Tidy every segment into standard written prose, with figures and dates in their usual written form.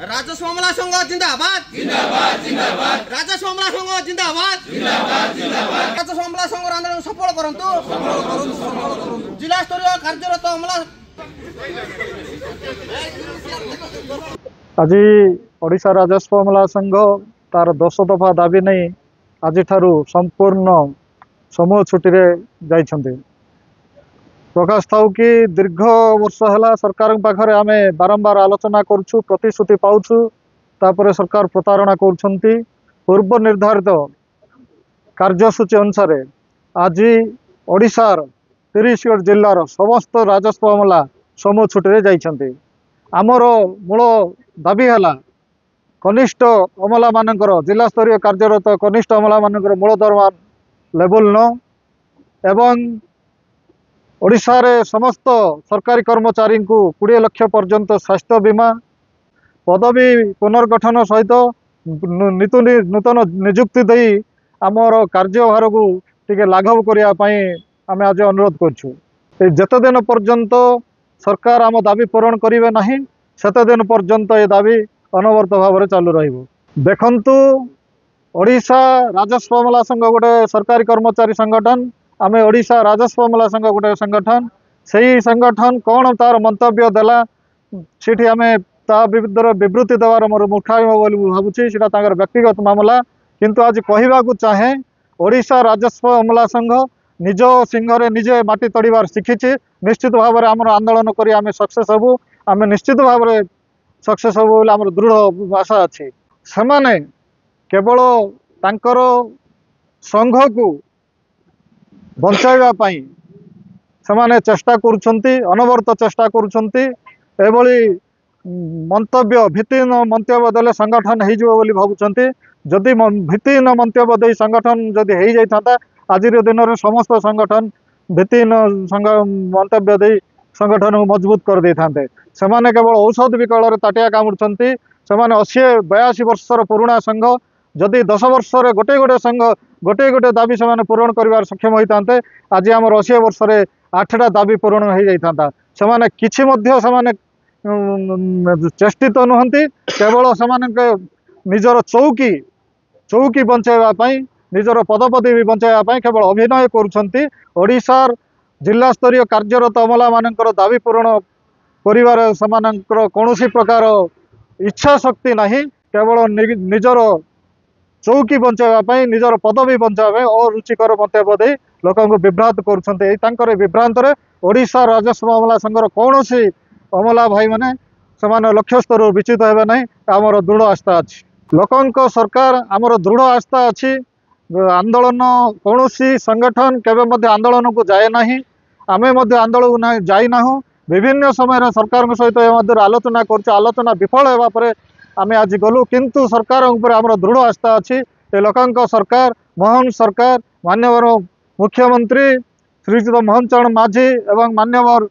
राजस्व मामला संघ जिंदाबाद जिंदाबाद जिंदाबाद राजस्व मामला संघ जिंदाबाद जिंदाबाद जिंदाबाद राजस्व मामला संघ आंदोलन सफल करंतु जिला स्तरीय कार्यरत मामला आज ओडिशा राजस्व मामला संघ तार 10 दफा दाबी नहीं आज संपूर्ण समूह छुट्टी रे जाइछन्ते। प्रकाश थाउ कि दीर्घ वर्ष है सरकार पाखे आम बारंबार आलोचना करुछु, प्रतिश्रुति पाउछु, तापर सरकार प्रतारणा करुछन्ति। पूर्व निर्धारित कार्यसूची अनुसार आज ओडिशार 30 जिल्लार समस्त राजस्व मामला समूह छुट्टी जाइछन्ति। आमर मूल दाबी है कनिष्ठ अमला मानकर जिला स्तरीय कार्यरत कनिष्ठ अमला मानकर मूल दरमा लेवल न एवं ओडिशा रे समस्त सरकारी कर्मचारी को 20 लाख पर्यंत स्वास्थ्य बीमा पदवी पुनर्गठन सहित नूतन निजुक्ति दे आमर कार्यभार को टिके लाघव करने आम आज अनुरोध करूँ। जेते दिन पर्यंत सरकार आम दाबी पूरण करेंगे नहीं सेते दिन पर्यंत ये दाबी अनवर्त भाव में चालू रहिबो। देखंतु ओडिशा राजस्व मामला संघ गोटे सरकारी कर्मचारी संगठन, आम ओडिशा राजस्व मामला संघ गोटे संगठन, से संगठन कौन तार मंतव्य देला सीठी आम ता विवृत्ति देवार मोर मूर्खामी बोली भावुची। सेटा व्यक्तिगत मामला, किंतु आज कहवा चाहे ओडिशा राजस्व मामला संघ निज सिंह निजे माटी तड़ार शिखी। निश्चित भाव में आम आंदोलन करी आम सक्सेस हबू, आम निश्चित भाव में सक्सेस हबू बोली आम दृढ़ आशा अच्छी। से केवल तांकर संघ को बंचाइबा पई से चेष्टा करुछन्ति, अनवर्त चेष्टा करुछन्ति। एभली मंतव्य भित्तिहीन मंतव्य देले संगठन हो जिवो बोली भावुछन्ति। जदि भित्तिहीन मंतव्य दे संगठन जदि हो जाइथांता आज दिन में समस्त संगठन भित्तिहीन मंतव्य दे संगठन को मजबूत कर दे थांते। सेमाने केवल औषध विकल ताटिया कामुड़ुछन्ति। सेमाने 82 वर्षर पुराणा संघ जदि 10 वर्ष गोटे गोटे संघ गोटे गोटे दाबी से पूरण कर सक्षम होते आज आम 80 वर्ष 8टा दाबी पूरण हो जाता। से किसी चेष्टित नुहति, केवल से निजर चौकी बचाइवाई निजर पदपदवी भी बचाइवाई केवल अभिनय करुछन्ति। ओडिशार जिला स्तरीय कार्यरत अमला मानकर दाबी पूरण करिवार समानकर कौनसी प्रकार इच्छा शक्ति नहीं, केवल निजर चौकी बचाइवाई निजर पदवी बचाइवाई अरुचिकर मंतव्य दे लोक विभ्रांत कर विभ्रांत ओडिशा राजस्व मामला संघर कौन सी अमला भाई मैंने से लक्ष्य स्तर विचित हे ना आमर दृढ़ आस्था अच्छी। लोक सरकार आमर दृढ़ आस्था अच्छी। आंदोलन कौन सी संगठन केवे आंदोलन को जाए ना, आम आंदोलन जाइना। विभिन्न समय सरकार सहित आलोचना कर आलोचना विफल होगा आम आज गलु, किंतु सरकार आमर दृढ़ आस्था अच्छी। लोक सरकार मोहन सरकार मान्यवर मुख्यमंत्री श्रीयुत मोहन चरण माझी एवं मान्यवर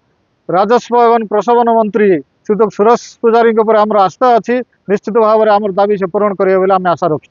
राजस्व एवं प्रशोभन मंत्री श्रीयुत सुरेश पुजारी आमर आस्था अच्छी। निश्चित भाव में आमर दाबी से पूरण करेंगे आम आशा रखी।